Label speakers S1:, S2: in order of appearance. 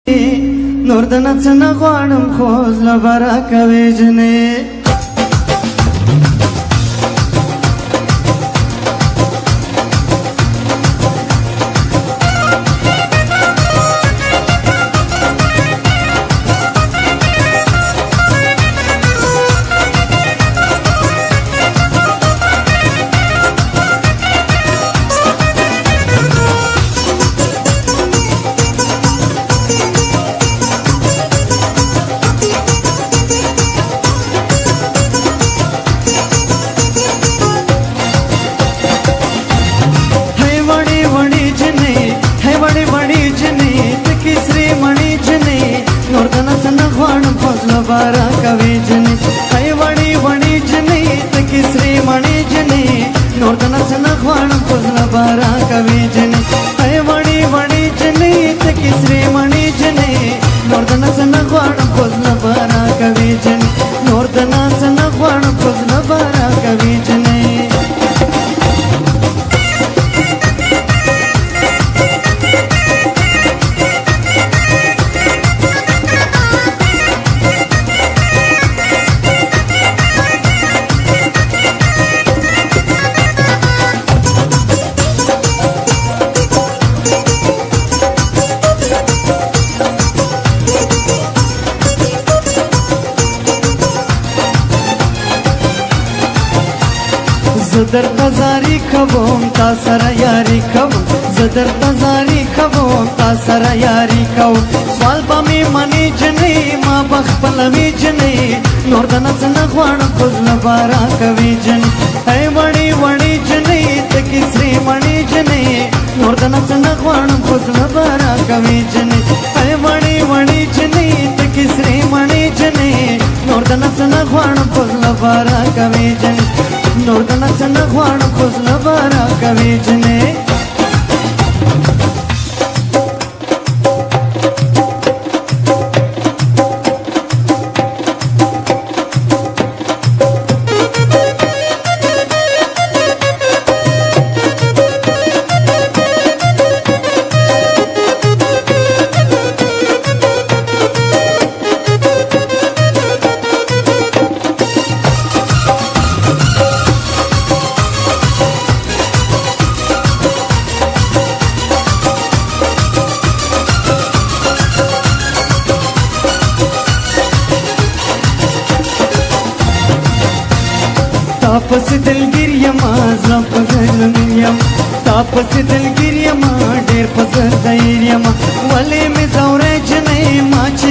S1: نور د نڅ نه غواړم خو زړه به راکوي جنې बारा कवि जने है वड़ी वड़ी जने तकी श्री मणि जने नोर्दन सन ख्वाण पुजला बारा कवि जने है वड़ी वड़ी जने तकी श्री मणि जने नोर्दन सन ख्वाण पुजला बारा कवि जने नोर्दन सन ख्वाण पुजला बारा कवि जने زدر تزاری کوم تا سره یاری کوم زدر تزاری کوم تا سره یاری کوم سوال پمی منی جنې ما بخپل می جنې نور د نڅ نه غواړم کوزله بارا کوي جنې اے وړي وړي جنې تکي سری مڼي جنې نور د نڅ نه غواړم کوزله بارا کوي جنې اے وړي وړي جنې تکي سری مڼي جنې نور د نڅ نه غواړم کوزله بارا کوي جنې نور د نڅ نه غواړم کوزله بارا کوي جنې तापस दिलगिर यमा ज़म पसंद मियम तापस दिलगिर यमा डेर पसंद ज़हीर यमा वले में ज़ौरे जने माच